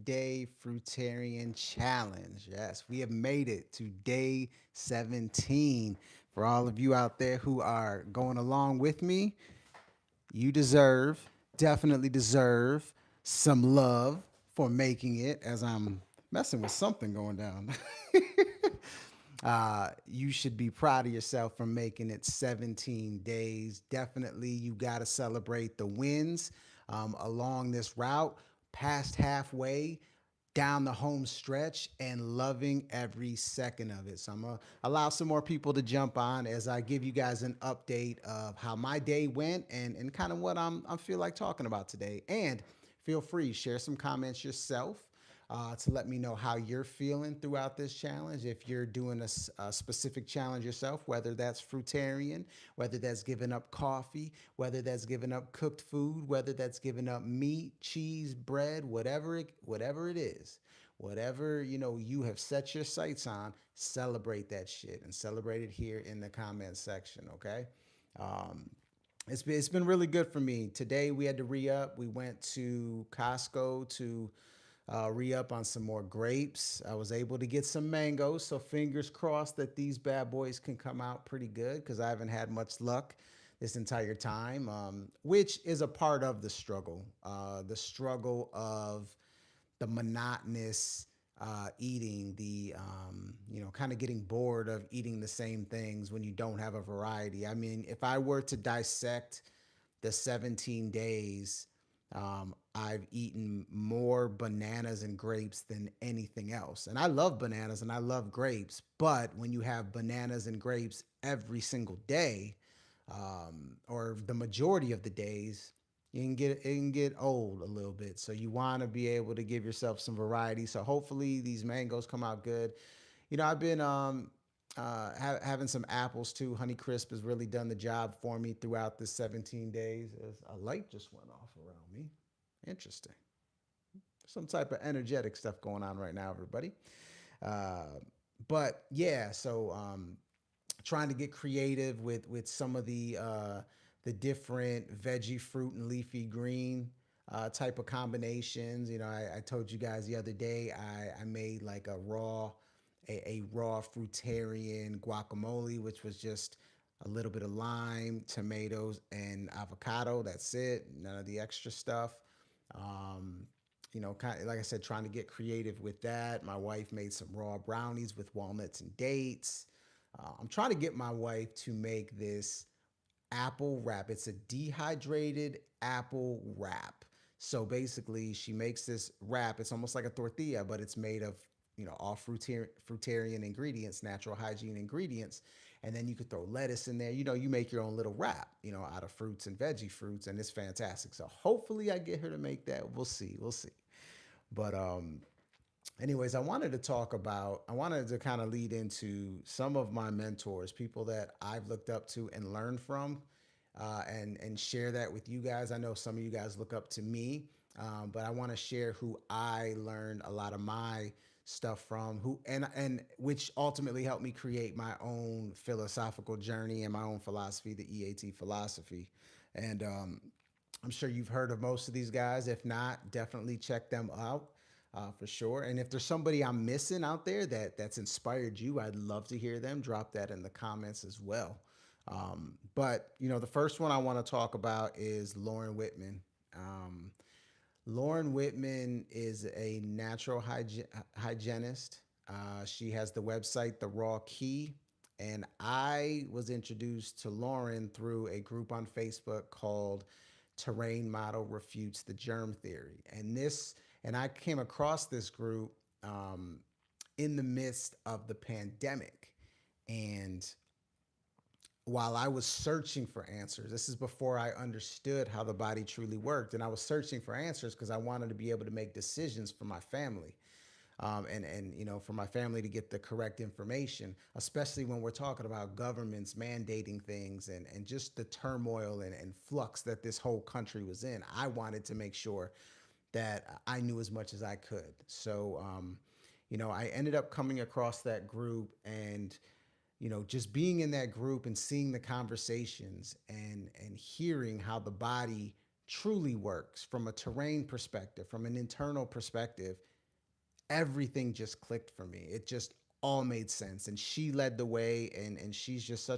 30-day Fruitarian challenge. Yes, we have made it to day 17. For all of you out there who are going along with me, you deserve, definitely deserve some love for making it as I'm messing with something going down. You should be proud of yourself for making it 17 days. Definitely, you got to celebrate the wins along this route, past halfway, down the home stretch, and loving every second of it. So I'm going to allow some more people to jump on as I give you guys an update of how my day went and kind of what I feel like talking about today. And feel free, share some comments yourself to let me know how you're feeling throughout this challenge. If you're doing a specific challenge yourself, whether that's fruitarian, whether that's giving up coffee, whether that's giving up cooked food, whether that's giving up meat, cheese, bread, whatever it is, whatever you have set your sights on, celebrate that shit and celebrate it here in the comment section. Okay. Um, it's been really good for me. Today we had to re-up. We went to Costco to re-up on some more grapes. I was able to get some mangoes, so fingers crossed that these bad boys can come out pretty good because I haven't had much luck this entire time, which is a part of the struggle of the monotonous eating, the kind of getting bored of eating the same things when you don't have a variety. I mean, if I were to dissect the 17 days, I've eaten more bananas and grapes than anything else. And I love bananas and I love grapes, but when you have bananas and grapes every single day, or the majority of the days, it can get old a little bit. So you want to be able to give yourself some variety. So hopefully these mangoes come out good. I've been having some apples too. Honey Crisp has really done the job for me throughout the 17 days. As a light just went off around me. Interesting. Some type of energetic stuff going on right now, everybody. Uh, but yeah, so trying to get creative with some of the different veggie, fruit, and leafy green type of combinations. I told you guys the other day I made like a raw fruitarian guacamole, which was just a little bit of lime, tomatoes, and avocado. That's it. None of the extra stuff. Um, kind of like I said, trying to get creative with that. My wife made some raw brownies with walnuts and dates. I'm trying to get my wife to make this apple wrap. It's a dehydrated apple wrap. So basically, she makes this wrap. It's almost like a tortilla, but it's made of all fruitarian ingredients, natural hygiene ingredients, and then you could throw lettuce in there. You make your own little wrap, out of fruits and veggie fruits, and it's fantastic. So hopefully, I get her to make that. We'll see. We'll see. But anyways, I wanted to kind of lead into some of my mentors, people that I've looked up to and learned from, and share that with you guys. I know some of you guys look up to me, but I want to share who I learned a lot of my stuff from, who and which ultimately helped me create my own philosophical journey and my own philosophy, the EAT philosophy. And I'm sure you've heard of most of these guys. If not, definitely check them out for sure. And if there's somebody I'm missing out there that's inspired you, I'd love to hear them. Drop that in the comments as well. But the first one I want to talk about is Lauren Whitman. Um, Lauren Whitman is a natural hygienist. She has the website The Raw Key. And I was introduced to Lauren through a group on Facebook called Terrain Model Refutes the Germ Theory. And I came across this group in the midst of the pandemic. And while I was searching for answers, this is before I understood how the body truly worked. And I was searching for answers because I wanted to be able to make decisions for my family. And for my family to get the correct information, especially when we're talking about governments mandating things and just the turmoil and flux that this whole country was in. I wanted to make sure that I knew as much as I could. So, I ended up coming across that group and just being in that group and seeing the conversations and hearing how the body truly works from a terrain perspective, from an internal perspective, everything just clicked for me. It just all made sense. And she led the way, and she's just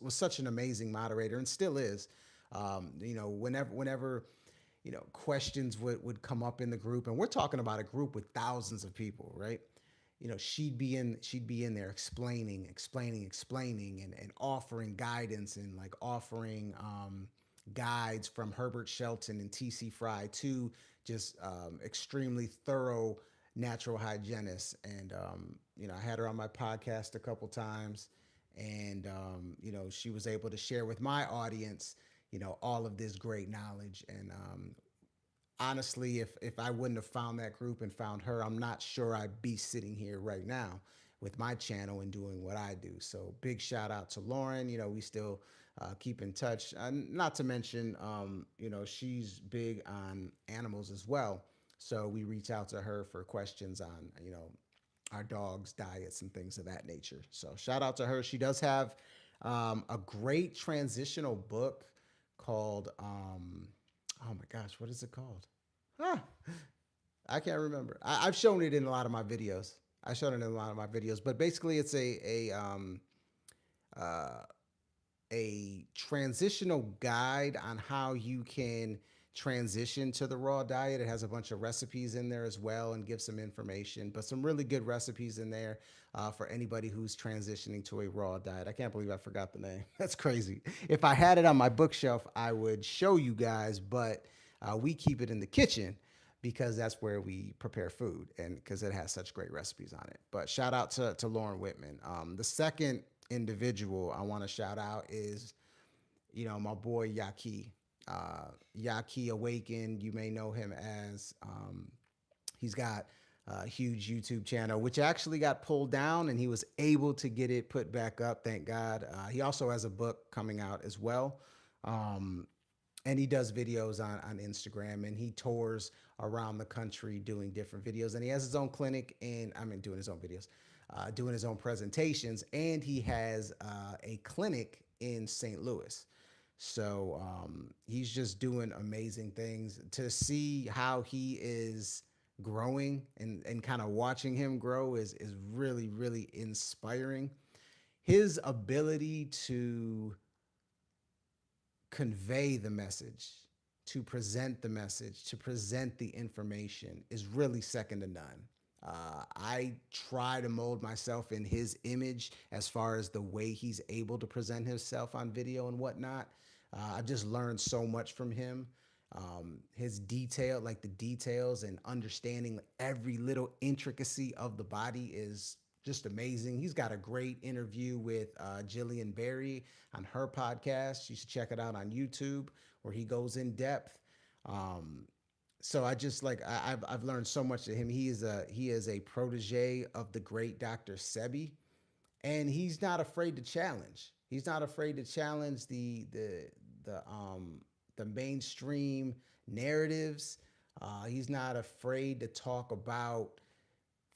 was such an amazing moderator, and still is. Whenever questions would come up in the group, and we're talking about a group with thousands of people, right? She'd be in there explaining, and offering guidance, and like offering guides from Herbert Shelton and TC Fry to just extremely thorough natural hygienists. And I had her on my podcast a couple times, and she was able to share with my audience all of this great knowledge. And honestly, if I wouldn't have found that group and found her, I'm not sure I'd be sitting here right now with my channel and doing what I do. So big shout out to Lauren. We still keep in touch. Not to mention, she's big on animals as well. So we reach out to her for questions on, our dogs' diets and things of that nature. So shout out to her. She does have a great transitional book called, oh my gosh, what is it called? Huh, I can't remember. I've shown it in a lot of my videos. But basically, it's uh, a transitional guide on how you can transition to the raw diet. It has a bunch of recipes in there as well, and gives some information, but some really good recipes in there for anybody who's transitioning to a raw diet. I can't believe I forgot the name. That's crazy. If I had it on my bookshelf, I would show you guys, but we keep it in the kitchen because that's where we prepare food, and because it has such great recipes on it. But shout out to Lauren Whitman. The second individual I want to shout out is, my boy 𝐽𝐿𝐫𝐞. 𝐬𝐿𝐫𝐞. You may know him as, he's got a huge YouTube channel, which actually got pulled down, and he was able to get it put back up. Thank God. He also has a book coming out as well. And he does videos on Instagram, and he tours around the country doing different videos. And he has his own clinic, and doing his own videos, doing his own presentations. And he has a clinic in St. Louis. So he's just doing amazing things. To see how he is growing, and kind of watching him grow is really, really inspiring. His ability to convey the message, to present the message, to present the information is really second to none. I try to mold myself in his image as far as the way he's able to present himself on video and whatnot. I've just learned so much from him. His detail, like the details and understanding every little intricacy of the body, is just amazing. He's got a great interview with Jillian Berry on her podcast. You should check it out on YouTube, where he goes in depth. So I've learned so much to him. He is a protege of the great Dr. Sebi, and he's not afraid to challenge. He's not afraid to challenge the mainstream narratives. He's not afraid to talk about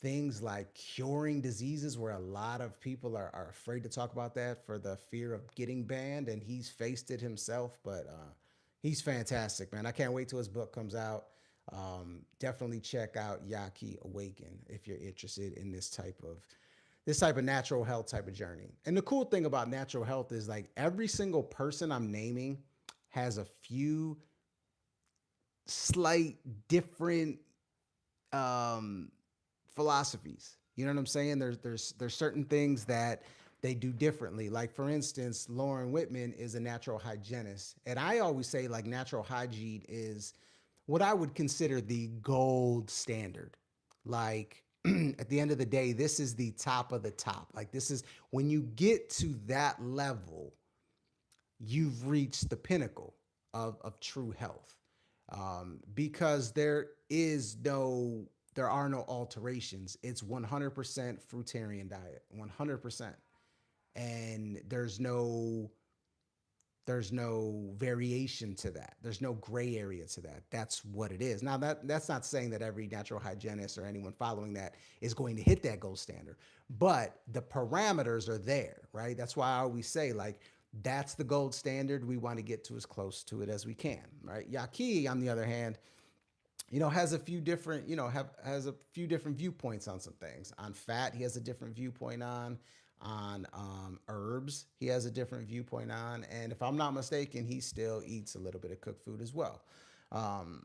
things like curing diseases, where a lot of people are afraid to talk about that for the fear of getting banned, and he's faced it himself. But he's fantastic, man. I can't wait till his book comes out. Definitely check out 𝐽𝐿𝐫𝐞 if you're interested in this type of natural health type of journey. And the cool thing about natural health is, like, every single person I'm naming has a few slight different philosophies. You know what I'm saying? There's certain things that they do differently. Like, for instance, Lauren Whitman is a natural hygienist. And I always say, like, natural hygiene is what I would consider the gold standard. Like, at the end of the day, this is the top of the top. Like, this is, when you get to that level, you've reached the pinnacle of true health. Because there are no alterations. It's 100% fruitarian diet, 100%. And there's no variation to that. There's no gray area to that. That's what it is. Now, that's not saying that every natural hygienist or anyone following that is going to hit that gold standard, but the parameters are there, right? That's why I always say, like, that's the gold standard. We want to get to as close to it as we can, right? 𝐽𝐿𝐫𝐞, on the other hand, has a few different, has a few different viewpoints on some things. On fat, he has a different viewpoint on. On herbs, he has a different viewpoint on. And if I'm not mistaken, he still eats a little bit of cooked food as well. Um,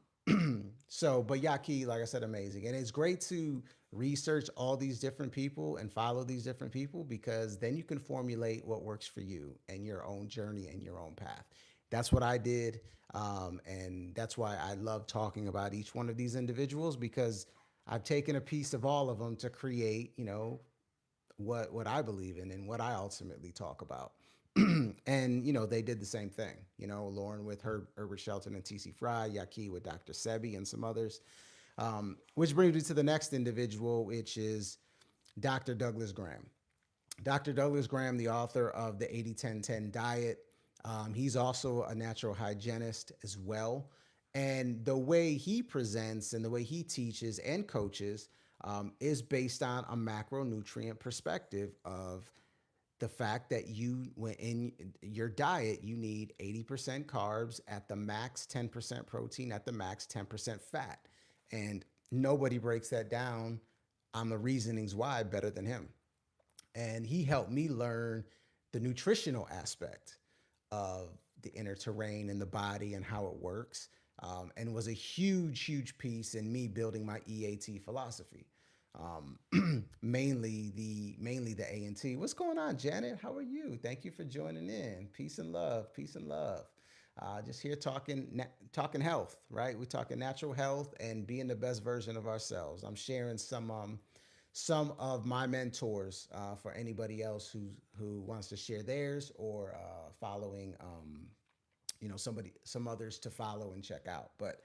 so, but Yaki, like I said, amazing. And it's great to research all these different people and follow these different people because then you can formulate what works for you and your own journey and your own path. That's what I did. And that's why I love talking about each one of these individuals because I've taken a piece of all of them to create, what I believe in and what I ultimately talk about. And they did the same thing. Lauren with Herbert Shelton and TC Fry, Yaki with Dr. Sebi and some others. Which brings me to the next individual, which is Dr. Douglas Graham. Dr. Douglas Graham, the author of the 80-10-10 diet. He's also a natural hygienist as well. And the way he presents and the way he teaches and coaches is based on a macronutrient perspective of the fact that when in your diet, you need 80% carbs at the max, 10% protein at the max, 10% fat. And nobody breaks that down on the reasonings why better than him. And he helped me learn the nutritional aspect of the inner terrain in the body and how it works. And was a huge, huge piece in me building my EAT philosophy. Mainly the A&T. What's going on, Janet? How are you? Thank you for joining in. Peace and love. Peace and love. Just here talking health, right? We're talking natural health and being the best version of ourselves. I'm sharing some of my mentors for anybody else who wants to share theirs or following some others to follow and check out. But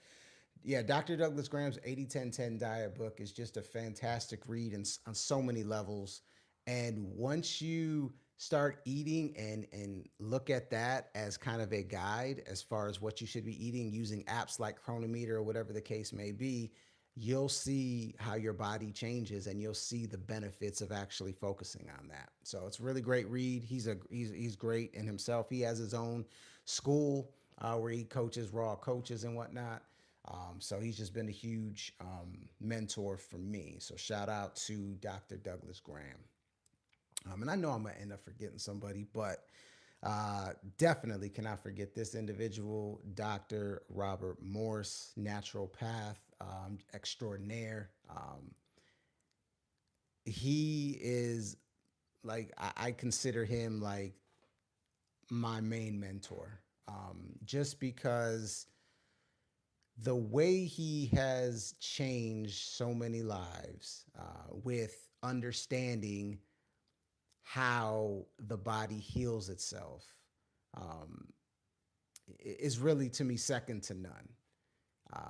yeah, Dr. Douglas Graham's 80-10-10 diet book is just a fantastic read on so many levels. And once you start eating and look at that as kind of a guide as far as what you should be eating using apps like Chronometer or whatever the case may be, you'll see how your body changes and you'll see the benefits of actually focusing on that. So it's a really great read. He's great in himself. He has his own school where he coaches raw coaches and whatnot. So he's just been a huge mentor for me. So shout out to Dr. Douglas Graham. And I know I'm going to end up forgetting somebody, but definitely cannot forget this individual, Dr. Robert Morse, naturopath extraordinaire. He is I consider him like my main mentor just because the way he has changed so many lives with understanding how the body heals itself is really, to me, second to none.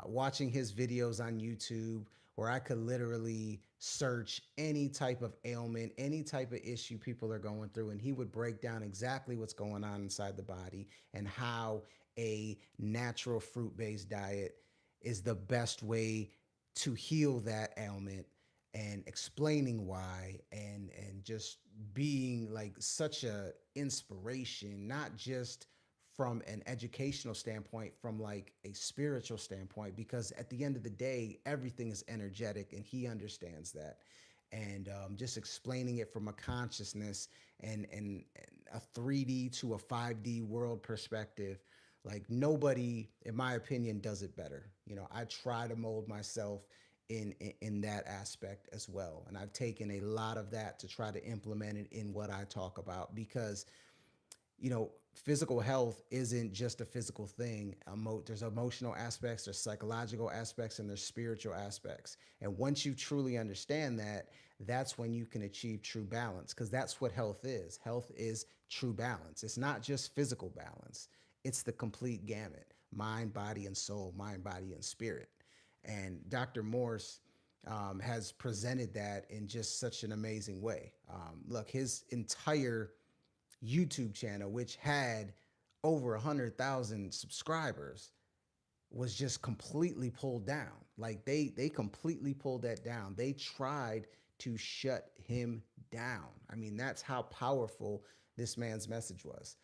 Watching his videos on YouTube where I could literally search any type of ailment, any type of issue people are going through, and he would break down exactly what's going on inside the body and how a natural fruit-based diet is the best way to heal that ailment, and explaining why, and just being like such a inspiration, not just from an educational standpoint, from like a spiritual standpoint, because at the end of the day, everything is energetic and he understands that. And just explaining it from a consciousness and a 3D to a 5D world perspective, like nobody, in my opinion, does it better. I try to mold myself in that aspect as well. And I've taken a lot of that to try to implement it in what I talk about because, physical health isn't just a physical thing. There's emotional aspects, there's psychological aspects, and there's spiritual aspects. And once you truly understand that, that's when you can achieve true balance, because that's what health is. Health is true balance. It's not just physical balance. It's the complete gamut: mind, body, and soul, mind, body, and spirit. And Dr. Morse has presented that in just such an amazing way. Look, his entire YouTube channel, which had over 100,000 subscribers, was just completely pulled down. Like they completely pulled that down. They tried to shut him down. I mean, that's how powerful this man's message was.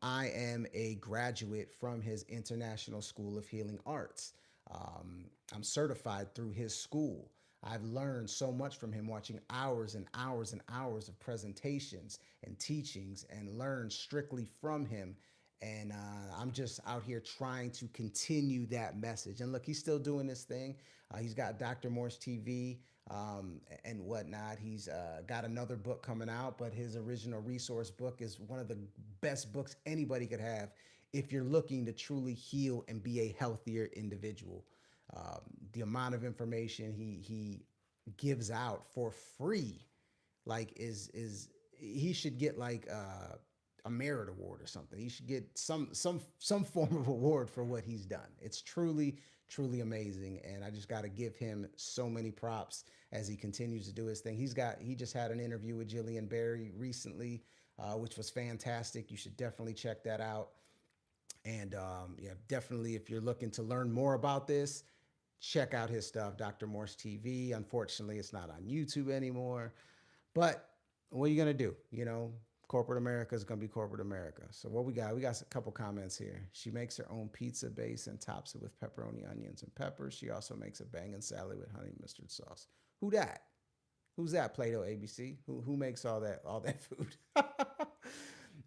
I am a graduate from his International School of Healing Arts. I'm certified through his school. I've learned so much from him watching hours and hours and hours of presentations and teachings and learned strictly from him. And I'm just out here trying to continue that message. And look, he's still doing this thing. He's got Dr. Morse TV and whatnot. He's got another book coming out, but his original resource book is one of the best books anybody could have if you're looking to truly heal and be a healthier individual. The amount of information he gives out for free, like is he should get like a merit award or something. He should get some form of award for what he's done. It's truly amazing, and I just got to give him so many props as he continues to do his thing. He just had an interview with Jillian Berry recently, which was fantastic. You should definitely check that out. And yeah, definitely if you're looking to learn more about this, check out his stuff, Dr. Morse TV. Unfortunately, it's not on YouTube anymore. But what are you going to do? You know, corporate America is going to be corporate America. So what we got? We got a couple comments here. She makes her own pizza base and tops it with pepperoni, onions, and peppers. She also makes a banging salad with honey mustard sauce. Who that? Who's that? Play-Doh ABC? Who makes all that food?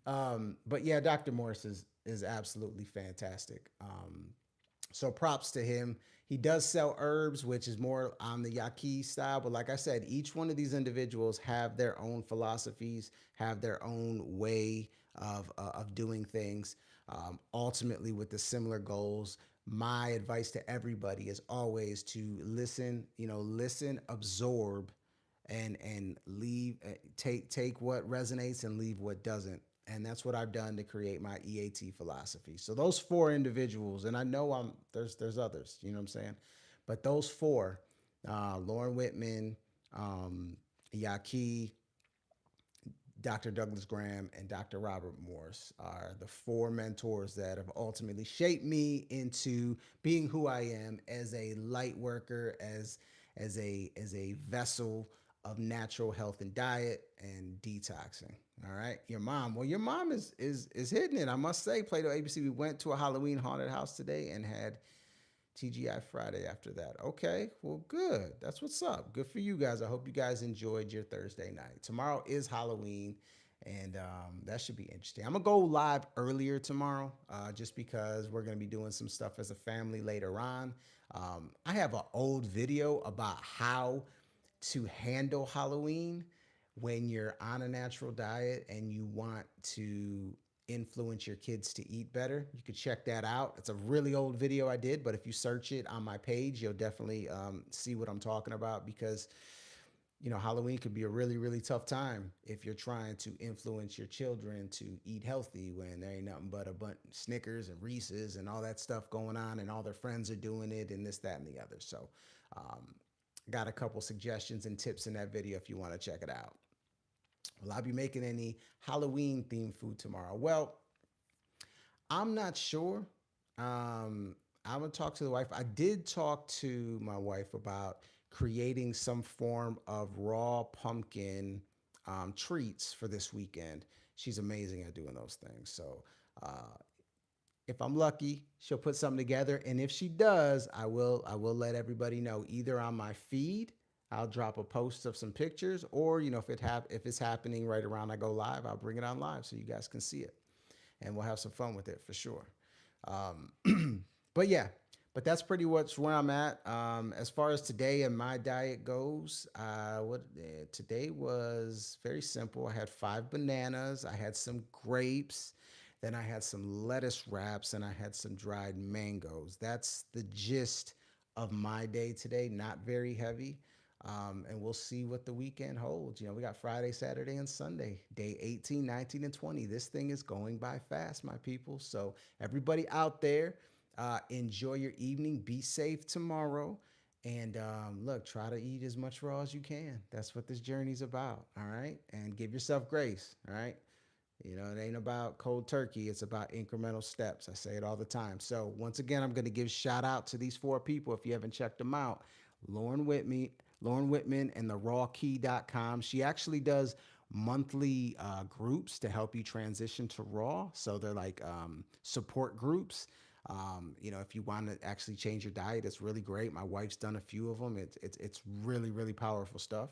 But yeah, Dr. Morse is absolutely fantastic. So props to him. He does sell herbs, which is more on the 𝐽𝐽 style. But like I said, each one of these individuals have their own philosophies, have their own way of doing things, ultimately with the similar goals. My advice to everybody is always to listen, listen, absorb, and leave, take what resonates and leave what doesn't. And that's what I've done to create my EAT philosophy. So those four individuals, and I know there's others, you know what I'm saying? But those four, Lauren Whitman, 𝐽𝐽, Dr. Douglas Graham, and Dr. Robert Morse are the four mentors that have ultimately shaped me into being who I am as a light worker, as a vessel of natural health and diet and detoxing. All right. Your mom. Well, your mom is hitting it. I must say, Play-Doh ABC. We went to a Halloween haunted house today and had TGI Friday after that. Okay. Well, good. That's what's up. Good for you guys. I hope you guys enjoyed your Thursday night. Tomorrow is Halloween, and that should be interesting. I'm gonna go live earlier tomorrow, just because we're gonna be doing some stuff as a family later on. I have an old video about how to handle Halloween when you're on a natural diet and you want to influence your kids to eat better. You could check that out. It's a really old video I did, but if you search it on my page, you'll definitely see what I'm talking about, because Halloween could be a really tough time if you're trying to influence your children to eat healthy when there ain't nothing but a bunch of Snickers and Reese's and all that stuff going on, and all their friends are doing it and this, that, and the other. So got a couple suggestions and tips in that video if you want to check it out. Will I be making any Halloween themed food tomorrow? Well, I'm not sure. I'm gonna talk to the wife. I did talk to my wife about creating some form of raw pumpkin treats for this weekend. She's amazing at doing those things. So if I'm lucky, she'll put something together, and if she does, I will let everybody know, either on my feed. I'll drop a post of some pictures, or if it's happening right around I go live, I'll bring it on live so you guys can see it, and we'll have some fun with it for sure. But yeah, but that's pretty much where I'm at. As far as today and my diet goes, today was very simple. I had 5 bananas, I had some grapes, then I had some lettuce wraps, and I had some dried mangoes. That's the gist of my day today. Not very heavy. And we'll see what the weekend holds. We got Friday, Saturday, and Sunday, day 18, 19, and 20. This thing is going by fast, my people. So everybody out there, enjoy your evening. Be safe tomorrow. And look, try to eat as much raw as you can. That's what this journey's about. All right. And give yourself grace. All right. It ain't about cold turkey. It's about incremental steps. I say it all the time. So once again, I'm going to give shout out to these 4 people. If you haven't checked them out, Lauren Whitman and the rawkey.com. She actually does monthly groups to help you transition to raw. So they're like support groups. If you want to actually change your diet, it's really great. My wife's done a few of them. It's really, really powerful stuff.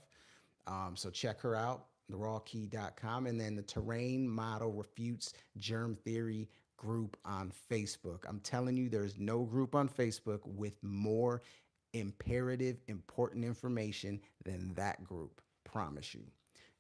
So check her out, 𝐼key.com. And then the Terrain Model Refutes Germ Theory group on Facebook. I'm telling you, there's no group on Facebook with more imperative, important information than that group. Promise you.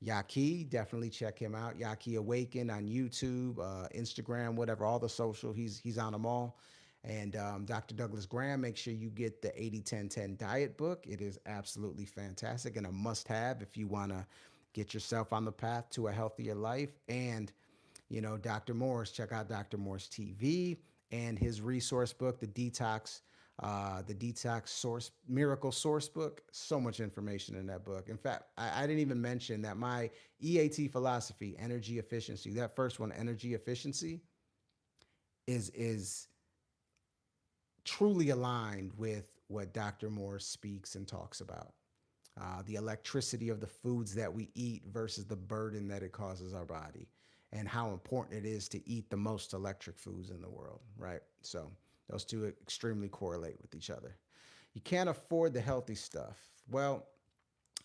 𝐬𝐝, definitely check him out. 𝐬𝐝_Awaken on YouTube, Instagram, whatever, all the social. He's on them all. And Dr. Douglas Graham, make sure you get the 80-10-10 diet book. It is absolutely fantastic and a must-have if you want to get yourself on the path to a healthier life. And Dr. Morris, check out Dr. Morris TV and his resource book, the Detox Source Miracle Source Book. So much information in that book. In fact, I didn't even mention that my EAT philosophy, energy efficiency, that first one, energy efficiency, is truly aligned with what Dr. Morris speaks and talks about. The electricity of the foods that we eat versus the burden that it causes our body, and how important it is to eat the most electric foods in the world, right? So those two extremely correlate with each other. You can't afford the healthy stuff. Well,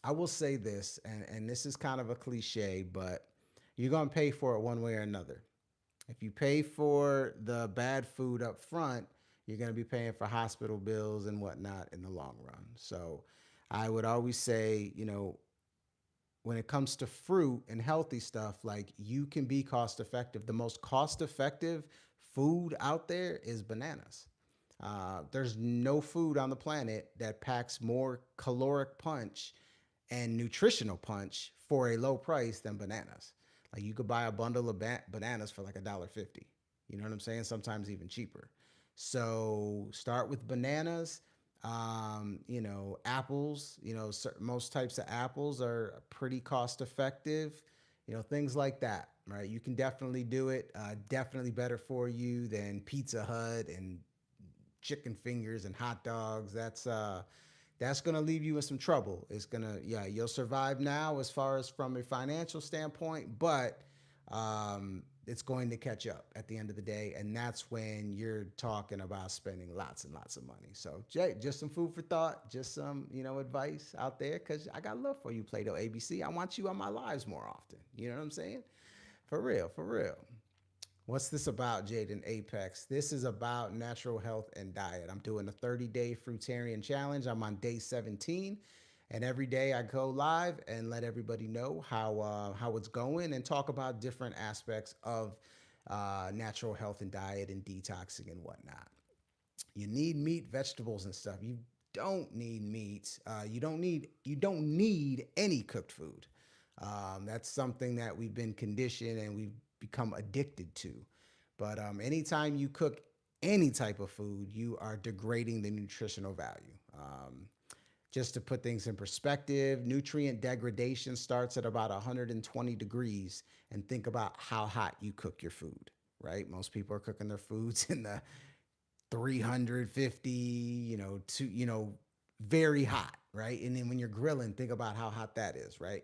I will say this, and this is kind of a cliche, but you're going to pay for it one way or another. If you pay for the bad food up front, you're going to be paying for hospital bills and whatnot in the long run. So I would always say, when it comes to fruit and healthy stuff, like, you can be cost effective. The most cost effective food out there is bananas. There's no food on the planet that packs more caloric punch and nutritional punch for a low price than bananas. Like, you could buy a bundle of bananas for like $1.50. You know what I'm saying? Sometimes even cheaper. So start with bananas. Apples, most types of apples are pretty cost effective, things like that, right? You can definitely do it. Definitely better for you than Pizza Hut and chicken fingers and hot dogs. That's going to leave you in some trouble. It's going to, yeah, you'll survive now as far as from a financial standpoint, but it's going to catch up at the end of the day. And that's when you're talking about spending lots and lots of money. So, Jay, just some food for thought, just some, advice out there, because I got love for you, Play-Doh ABC. I want you on my lives more often. You know what I'm saying? For real, for real. What's this about, Jaden Apex? This is about natural health and diet. I'm doing a 30-day Fruitarian challenge. I'm on day 17. And every day I go live and let everybody know how it's going and talk about different aspects of natural health and diet and detoxing and whatnot. You need meat, vegetables, and stuff. You don't need meat. You don't need any cooked food. That's something that we've been conditioned and we've become addicted to. But anytime you cook any type of food, you are degrading the nutritional value. Just to put things in perspective, nutrient degradation starts at about 120 degrees, and think about how hot you cook your food, right? Most people are cooking their foods in the 350, very hot, right? And then when you're grilling, think about how hot that is, right?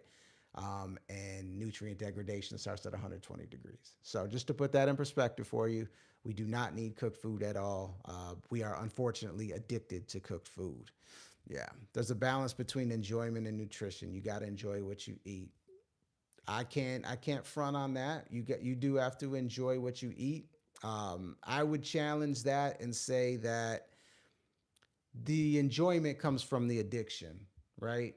And nutrient degradation starts at 120 degrees. So just to put that in perspective for you, we do not need cooked food at all. We are unfortunately addicted to cooked food. Yeah, there's a balance between enjoyment and nutrition. You got to enjoy what you eat. I can't front on that. You do have to enjoy what you eat. I would challenge that and say that the enjoyment comes from the addiction, right?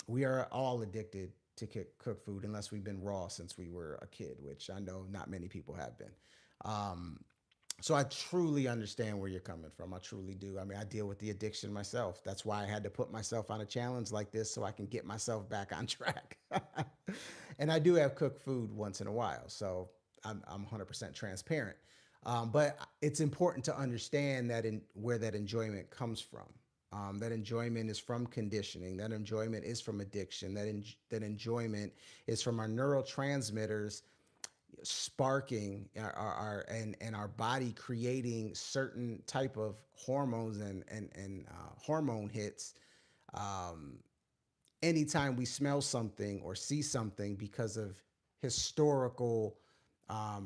We are all addicted to cook food unless we've been raw since we were a kid, which I know not many people have been. Um, so I truly understand where you're coming from. I truly do. I mean, I deal with the addiction myself. That's why I had to put myself on a challenge like this so I can get myself back on track. And I do have cooked food once in a while, so I'm 100% transparent. But it's important to understand that where that enjoyment comes from. That enjoyment is from conditioning. That enjoyment is from addiction. That enjoyment is from our neurotransmitters sparking and our body creating certain type of hormones and hormone hits um, anytime we smell something or see something because of historical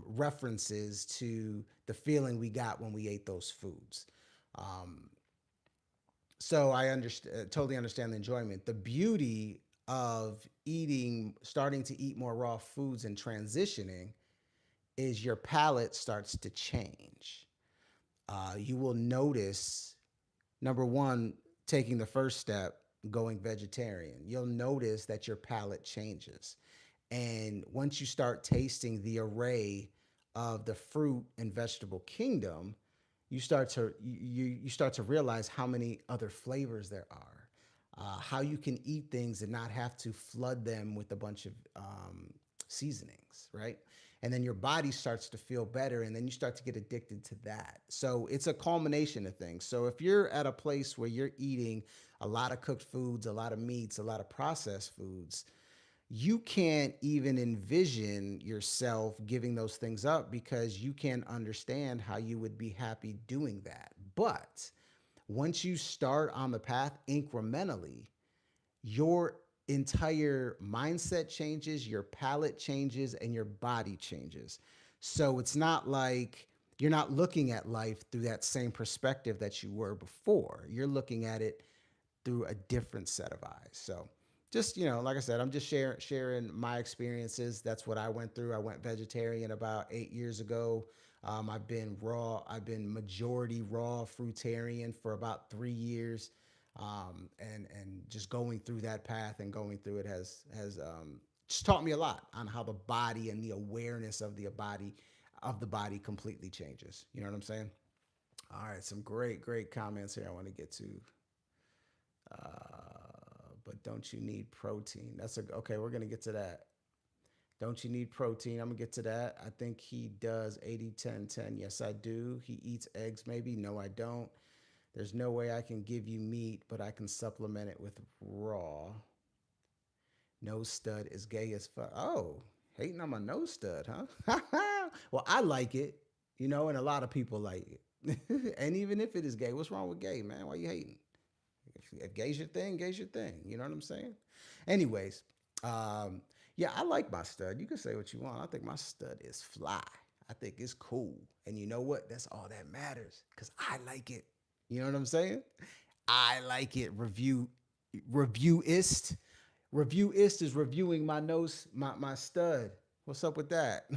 references to the feeling we got when we ate those foods. Um, so I understand, totally understand the enjoyment. The beauty of eating, starting to eat more raw foods and transitioning is your palate starts to change. You will notice, number one, taking the first step, going vegetarian. You'll notice that your palate changes. And once you start tasting the array of the fruit and vegetable kingdom, you start to realize how many other flavors there are, how you can eat things and not have to flood them with a bunch of seasonings, right? And then your body starts to feel better, and then you start to get addicted to that. So it's a culmination of things. So if you're at a place where you're eating a lot of cooked foods, a lot of meats, a lot of processed foods, you can't even envision yourself giving those things up because you can't understand how you would be happy doing that. But once you start on the path incrementally, your entire mindset changes, your palate changes, and your body changes. So it's not like you're not looking at life through that same perspective that you were before. You're looking at it through a different set of eyes. So just, like I said, I'm just sharing my experiences. That's what I went through. I went vegetarian about 8 years ago. I've been majority raw fruitarian for about 3 years. And just going through that path and going through it has just taught me a lot on how the body and the awareness of the body completely changes. You know what I'm saying? All right, some great comments here I want to get to. But don't you need protein? Okay. We're gonna get to that. Don't you need protein? I'm gonna get to that. I think he does 80-10-10. Yes, I do. He eats eggs, maybe. No, I don't. There's no way I can give you meat, but I can supplement it with raw. No stud is gay as fuck. Oh, hating on my no stud, huh? Well, I like it, and a lot of people like it. And even if it is gay, what's wrong with gay, man? Why you hating? If gay's your thing, gay's your thing. You know what I'm saying? Anyways, yeah, I like my stud. You can say what you want. I think my stud is fly. I think it's cool. And you know what? That's all that matters because I like it. You know what I'm saying? I like it. Reviewist. Reviewist is reviewing my nose, my stud. What's up with that?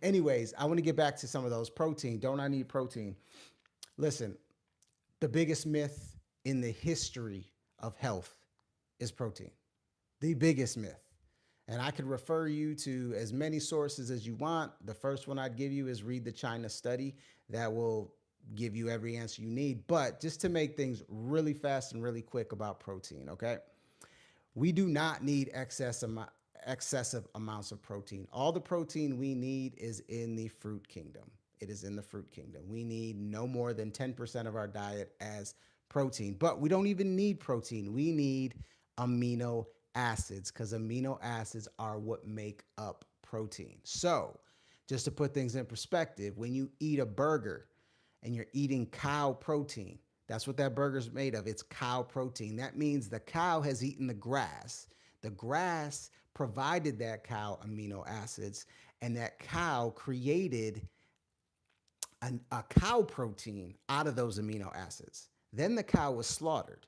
Anyways, I want to get back to some of those protein. Don't I need protein? Listen, the biggest myth in the history of health is protein. The biggest myth. And I could refer you to as many sources as you want. The first one I'd give you is read the China study. That will give you every answer you need. But just to make things really fast and really quick about protein, okay? We do not need excessive amounts of protein. All the protein we need is in the fruit kingdom. It is in the fruit kingdom. We need no more than 10% of our diet as protein, but we don't even need protein. We need amino acids because amino acids are what make up protein. So just to put things in perspective, when you eat a burger and you're eating cow protein, that's what that burger's made of. It's cow protein. That means the cow has eaten the grass. The grass provided that cow amino acids, and that cow created a cow protein out of those amino acids. Then the cow was slaughtered,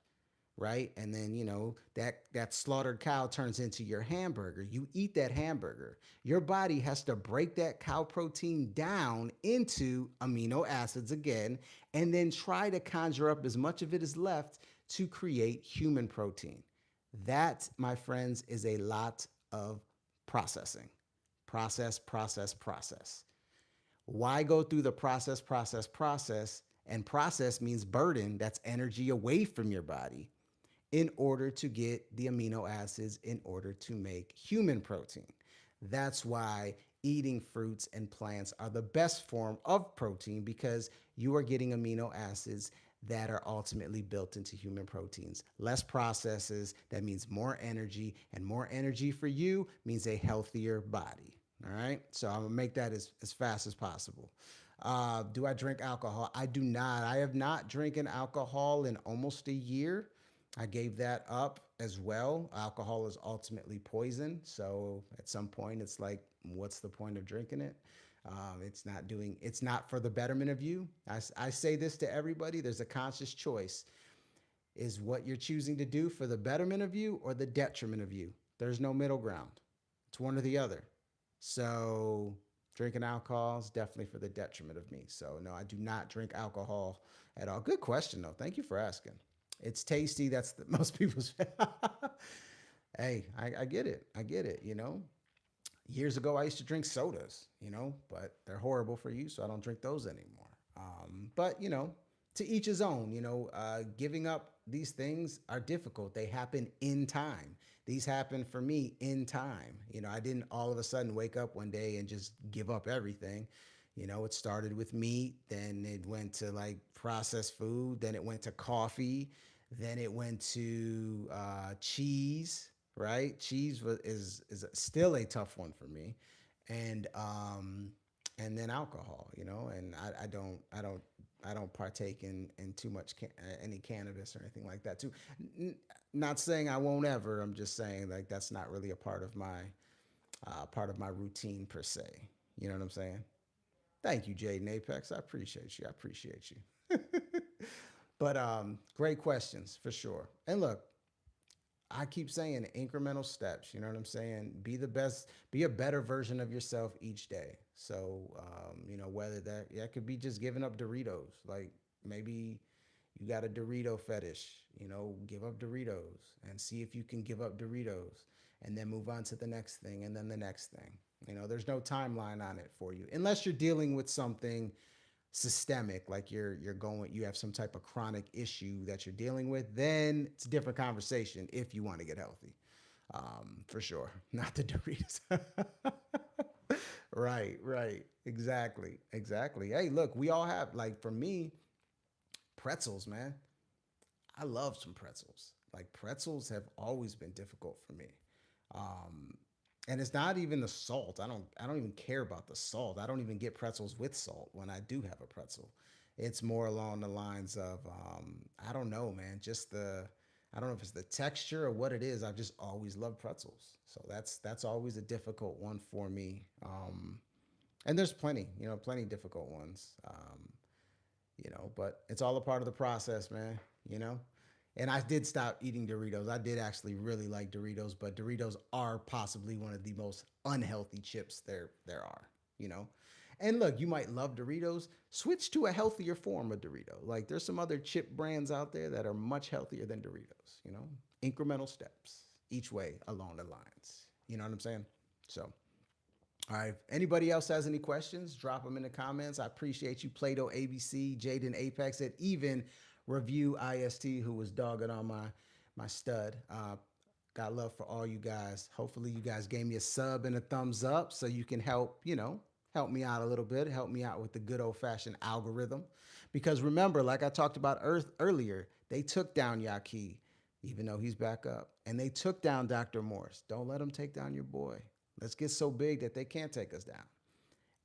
right? And then, that slaughtered cow turns into your hamburger. You eat that hamburger. Your body has to break that cow protein down into amino acids again, and then try to conjure up as much of it as left to create human protein. That, my friends, is a lot of processing. Process. Why go through the process? And process means burden. That's energy away from your body in order to get the amino acids in order to make human protein. That's why eating fruits and plants are the best form of protein because you are getting amino acids that are ultimately built into human proteins. Less processes, that means more energy, and more energy for you means a healthier body. All right, so I'm gonna make that as fast as possible. Do I drink alcohol? I do not. I have not drinking alcohol in almost a year. I gave that up as well. Alcohol is ultimately poison. So at some point, it's like, what's the point of drinking it? It's not for the betterment of you. I say this to everybody, there's a conscious choice. Is what you're choosing to do for the betterment of you or the detriment of you? There's no middle ground. It's one or the other. So drinking alcohol is definitely for the detriment of me. So no, I do not drink alcohol at all. Good question though. Thank you for asking. It's tasty. That's the most people's. Hey, I get it. I get it. Years ago I used to drink sodas. But they're horrible for you, so I don't drink those anymore. But to each his own. Giving up these things are difficult. They happen in time. These happen for me in time. I didn't all of a sudden wake up one day and just give up everything. It started with meat, then it went to like processed food, then it went to coffee, then it went to cheese. Right, cheese is still a tough one for me, and then alcohol. And I don't partake in too much any cannabis or anything like that too. Not saying I won't ever. I'm just saying like that's not really a part of my routine per se. You know what I'm saying? Thank you, Jaden Apex. I appreciate you. I appreciate you. But great questions for sure. And look, I keep saying incremental steps. You know what I'm saying? Be the best, be a better version of yourself each day. So, whether that could be just giving up Doritos. Like maybe you got a Dorito fetish, give up Doritos and see if you can give up Doritos and then move on to the next thing and then the next thing. There's no timeline on it for you unless you're dealing with something systemic, like you have some type of chronic issue that you're dealing with, then it's a different conversation if you want to get healthy. For sure. Not the Doritos. Right. Exactly. Hey, look, we all have, like, for me, pretzels, man. I love some pretzels. Like pretzels have always been difficult for me. Um, and it's not even the salt. I don't even care about the salt. I don't even get pretzels with salt when I do have a pretzel. It's more along the lines of I don't know, man. I don't know if it's the texture or what it is. I've just always loved pretzels. So that's always a difficult one for me. And there's plenty difficult ones. But it's all a part of the process, man, you know? And I did stop eating Doritos. I did actually really like Doritos, but Doritos are possibly one of the most unhealthy chips there are, you know? And look, you might love Doritos, switch to a healthier form of Dorito. Like there's some other chip brands out there that are much healthier than Doritos. Incremental steps each way along the lines. You know what I'm saying? So, all right. If anybody else has any questions, drop them in the comments. I appreciate you, Plato ABC, Jaden Apex, and even Review IST, who was dogging on my stud. Got love for all you guys. Hopefully, you guys gave me a sub and a thumbs up so you can help me out a little bit, help me out with the good old fashioned algorithm. Because remember, like I talked about earlier, they took down 𝐬𝐝, even though he's back up, and they took down Dr. Morse. Don't let them take down your boy. Let's get so big that they can't take us down.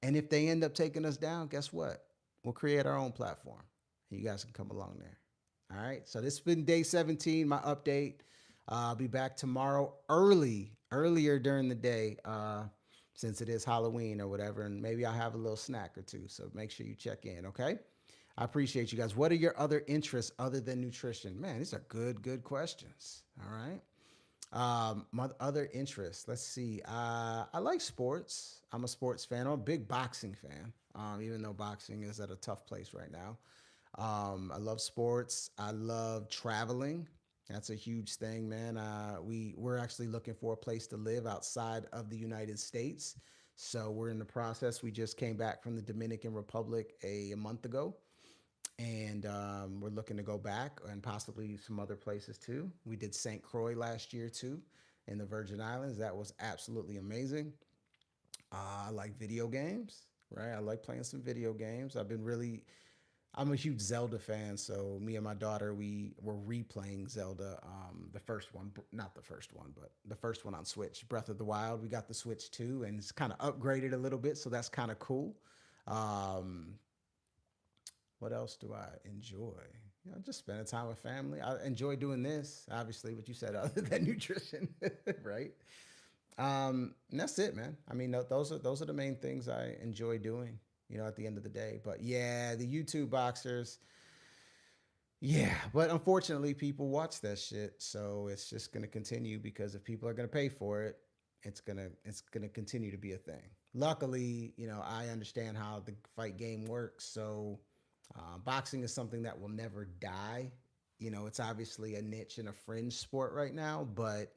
And if they end up taking us down, guess what? We'll create our own platform. And you guys can come along there. All right. So this has been day 17, my update. I'll be back tomorrow earlier during the day, since it is Halloween or whatever. And maybe I'll have a little snack or two. So make sure you check in. Okay. I appreciate you guys. What are your other interests other than nutrition? Man, these are good questions. All right. My other interests. Let's see. I like sports. I'm a sports fan. I'm a big boxing fan. Even though boxing is at a tough place right now. I love sports. I love traveling. That's a huge thing, man. We're actually looking for a place to live outside of the United States. So we're in the process. We just came back from the Dominican Republic a month ago. And we're looking to go back and possibly some other places too. We did St. Croix last year too in the Virgin Islands. That was absolutely amazing. I like video games, right? I like playing some video games. I'm a huge Zelda fan, so me and my daughter, we were replaying Zelda, the first one, not the first one, but the first one on Switch, Breath of the Wild. We got the Switch too, and it's kind of upgraded a little bit, so that's kind of cool. Um, what else do I enjoy? Just spending time with family. I enjoy doing this, obviously, what you said, other than nutrition, right? And that's it, man. I mean, those are the main things I enjoy doing. At the end of the day. But yeah, the YouTube boxers. Yeah, but unfortunately, people watch that shit, so it's just gonna continue because if people are gonna pay for it, it's gonna continue to be a thing. Luckily, I understand how the fight game works, so boxing is something that will never die. It's obviously a niche and a fringe sport right now, but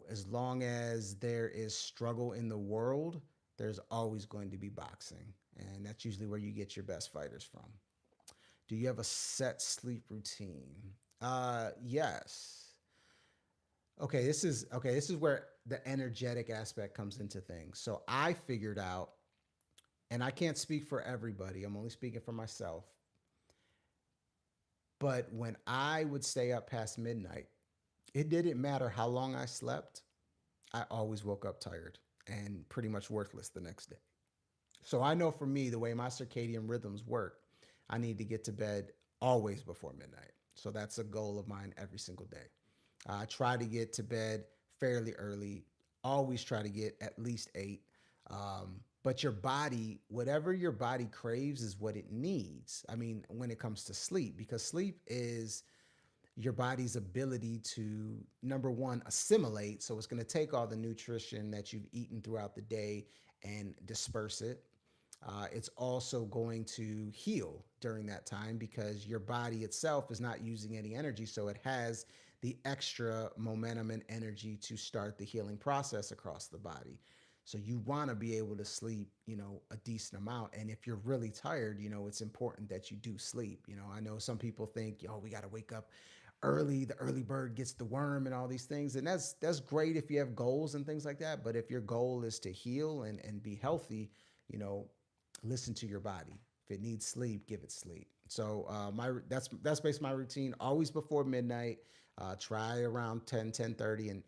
as long as there is struggle in the world, there's always going to be boxing, and that's usually where you get your best fighters from. Do you have a set sleep routine? Yes. Okay. This is where the energetic aspect comes into things. So I figured out, and I can't speak for everybody. I'm only speaking for myself. But when I would stay up past midnight, it didn't matter how long I slept. I always woke up tired and pretty much worthless the next day. So I know for me, the way my circadian rhythms work, I need to get to bed always before midnight. So that's a goal of mine every single day. I try to get to bed fairly early, always try to get at least 8. But your body, whatever your body craves, is what it needs. I mean, when it comes to sleep, because sleep is your body's ability to, number one, assimilate. So it's going to take all the nutrition that you've eaten throughout the day and disperse it. It's also going to heal during that time because your body itself is not using any energy. So it has the extra momentum and energy to start the healing process across the body. So you want to be able to sleep, a decent amount. And if you're really tired, it's important that you do sleep. I know some people think, we got to wake up early. The early bird gets the worm and all these things. And that's great if you have goals and things like that. But if your goal is to heal and be healthy, you know, listen to your body. If it needs sleep, give it sleep. So that's basically my routine. Always before midnight. Try around 10:30, and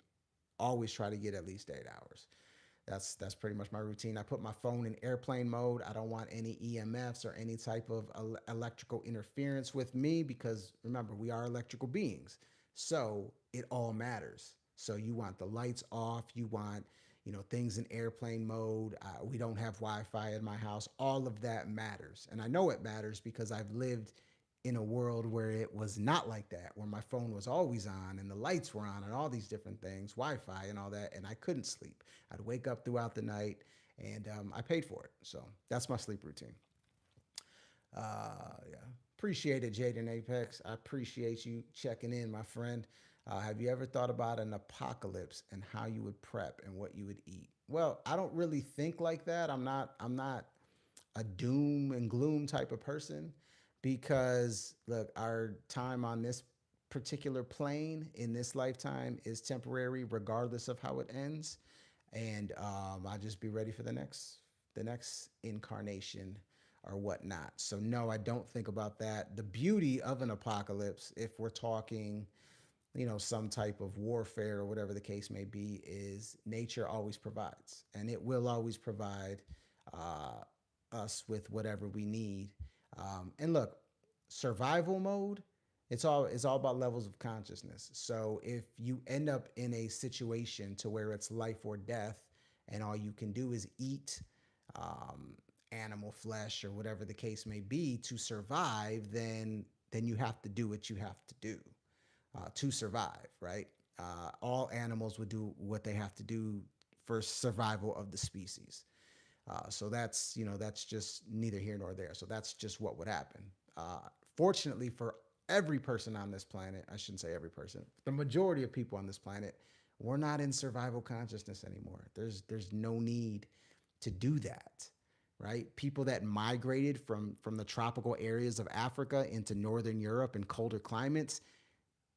always try to get at least 8 hours. That's pretty much my routine. I put my phone in airplane mode. I don't want any EMFs or any type of electrical interference with me because remember, we are electrical beings. So it all matters. So you want the lights off. You want, things in airplane mode. We don't have Wi-Fi in my house. All of that matters. And I know it matters because I've lived in a world where it was not like that, where my phone was always on and the lights were on and all these different things, Wi-Fi and all that, and I couldn't sleep. I'd wake up throughout the night, and I paid for it. So that's my sleep routine. Yeah, appreciate it, Jaden Apex. I appreciate you checking in, my friend. Have you ever thought about an apocalypse and how you would prep and what you would eat? Well, I don't really think like that. I'm not a doom and gloom type of person because look, our time on this particular plane in this lifetime is temporary, regardless of how it ends. And I'll just be ready for the next incarnation or whatnot. So no, I don't think about that. The beauty of an apocalypse, if we're talking, some type of warfare or whatever the case may be, is nature always provides, and it will always provide uh, us with whatever we need. And look, survival mode, it's all about levels of consciousness. So if you end up in a situation to where it's life or death, and all you can do is eat um, animal flesh or whatever the case may be to survive, then you have to do what you have to do to survive, right? All animals would do what they have to do for survival of the species. So that's just neither here nor there. So that's just what would happen. Uh, Fortunately for every person on this planet, I shouldn't say every person, the majority of people on this planet, we're not in survival consciousness anymore. There's no need to do that, right? People that migrated from the tropical areas of Africa into northern Europe and colder climates,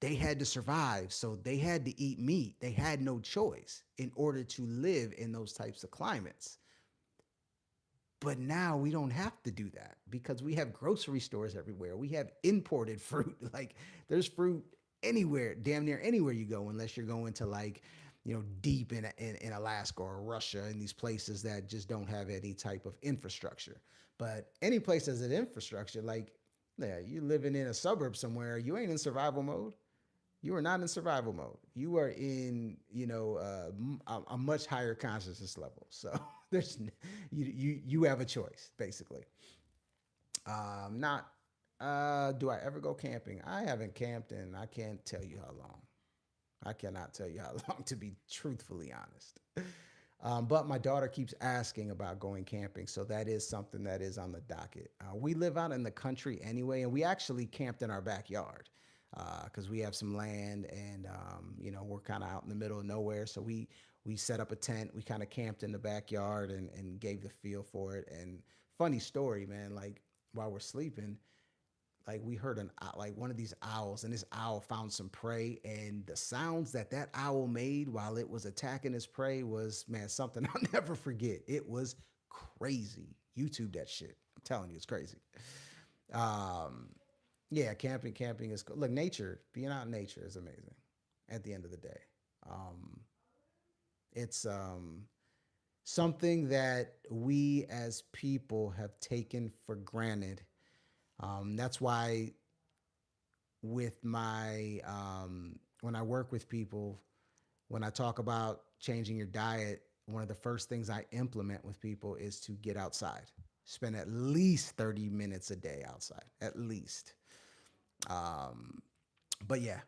they had to survive. So they had to eat meat. They had no choice in order to live in those types of climates. But now we don't have to do that because we have grocery stores everywhere. We have imported fruit. Like there's fruit anywhere, damn near anywhere you go, unless you're going to like, deep in Alaska or Russia and these places that just don't have any type of infrastructure. But any place that's an infrastructure, like Yeah, you living in a suburb somewhere, you ain't in survival mode. You are not in survival mode. You are in, a much higher consciousness level. So there's you have a choice basically. Not do I ever go camping? I haven't camped and I can't tell you how long. I cannot tell you how long, to be truthfully honest. But my daughter keeps asking about going camping, so that is something that is on the docket. We live out in the country anyway, and we actually camped in our backyard because we have some land, and we're kind of out in the middle of nowhere. So we set up a tent. We kind of camped in the backyard and gave the feel for it. And funny story, man. Like while we're sleeping, like we heard like one of these owls, and this owl found some prey, and the sounds that that owl made while it was attacking its prey was, man, something I'll never forget. It was crazy. YouTube that shit. I'm telling you, it's crazy. um yeah, camping is cool. Look, nature, being out in nature is amazing at the end of the day. um it's something that we as people have taken for granted. That's why with my when I work with people, when I talk about changing your diet, one of the first things I implement with people is to get outside. Spend at least 30 minutes a day outside, at least. Um, but yeah.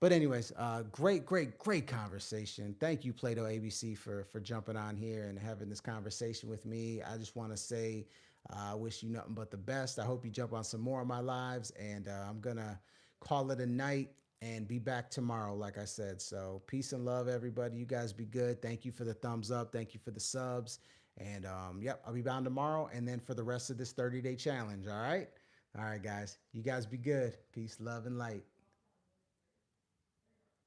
But anyways, great conversation. Thank you, Plato ABC, for jumping on here and having this conversation with me. I just want to say, I wish you nothing but the best. I hope you jump on some more of my lives, and I'm gonna call it a night and be back tomorrow, like I said. So peace and love, everybody. You guys be good. Thank you for the thumbs up. Thank you for the subs. And yep, I'll be bound tomorrow, and then for the rest of this 30-day challenge. All right, guys. You guys be good. Peace, love, and light.